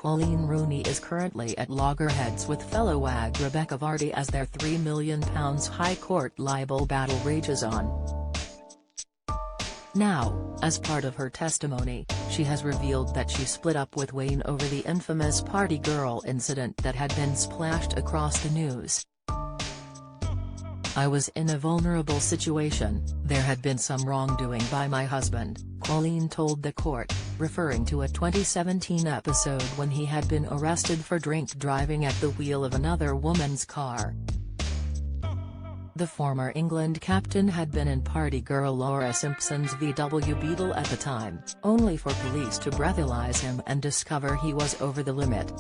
Coleen Rooney is currently at loggerheads with fellow wag Rebecca Vardy as their £3 million High Court libel battle rages on. Now, as part of her testimony, she has revealed that she split up with Wayne over the infamous party girl incident that had been splashed across the news. "I was in a vulnerable situation, there had been some wrongdoing by my husband," Coleen told the court, referring to a 2017 episode when he had been arrested for drink driving at the wheel of another woman's car. The former England captain had been in party girl Laura Simpson's VW Beetle at the time, only for police to breathalyze him and discover he was over the limit.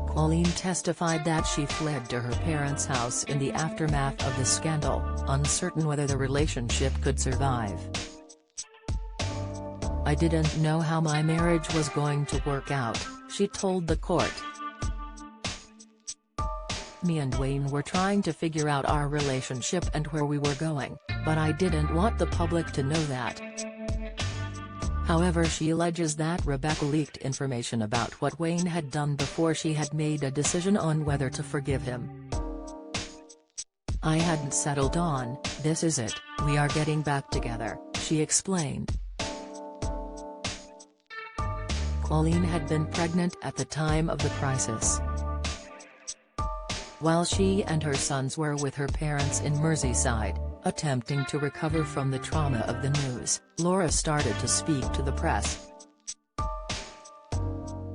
Coleen testified that she fled to her parents' house in the aftermath of the scandal, uncertain whether the relationship could survive. "I didn't know how my marriage was going to work out," she told the court. "Me and Wayne were trying to figure out our relationship and where we were going, but I didn't want the public to know that." However, she alleges that Rebecca leaked information about what Wayne had done before she had made a decision on whether to forgive him. "I hadn't settled on, this is it, we are getting back together," she explained. Coleen had been pregnant at the time of the crisis. While she and her sons were with her parents in Merseyside, attempting to recover from the trauma of the news, Laura started to speak to the press.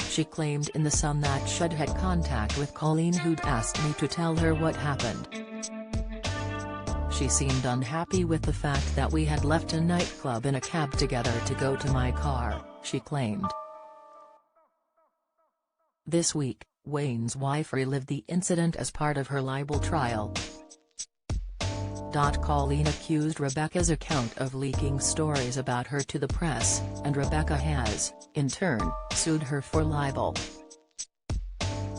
She claimed in The Sun that she'd had contact with Coleen, who'd asked me to tell her what happened. "She seemed unhappy with the fact that we had left a nightclub in a cab together to go to my car," she claimed. This week, Wayne's wife relived the incident as part of her libel trial. Coleen accused Rebecca's account of leaking stories about her to the press, and Rebecca has, in turn, sued her for libel.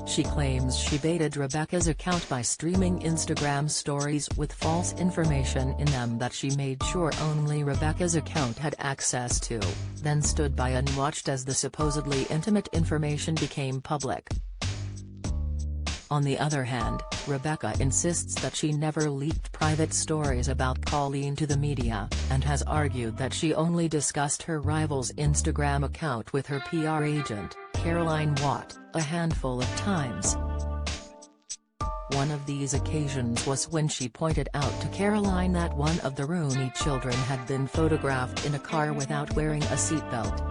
She claims she baited Rebecca's account by streaming Instagram stories with false information in them that she made sure only Rebecca's account had access to, then stood by and watched as the supposedly intimate information became public. On the other hand, Rebecca insists that she never leaked private stories about Coleen to the media, and has argued that she only discussed her rival's Instagram account with her PR agent, Caroline Watt, a handful of times. One of these occasions was when she pointed out to Caroline that one of the Rooney children had been photographed in a car without wearing a seatbelt.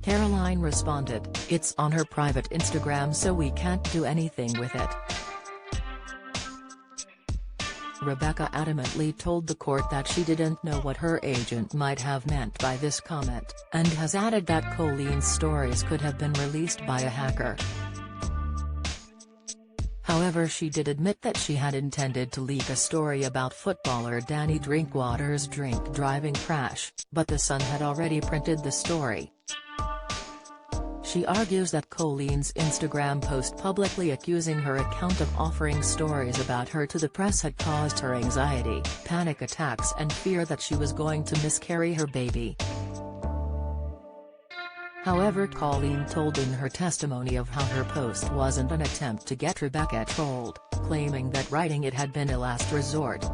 Caroline responded, "It's on her private Instagram, so we can't do anything with it." Rebecca adamantly told the court that she didn't know what her agent might have meant by this comment, and has added that Coleen's stories could have been released by a hacker. However, she did admit that she had intended to leak a story about footballer Danny Drinkwater's drink driving crash, but The Sun had already printed the story. She argues that Coleen's Instagram post publicly accusing her account of offering stories about her to the press had caused her anxiety, panic attacks and fear that she was going to miscarry her baby. However, Coleen told in her testimony of how her post wasn't an attempt to get Rebecca trolled, claiming that writing it had been a last resort.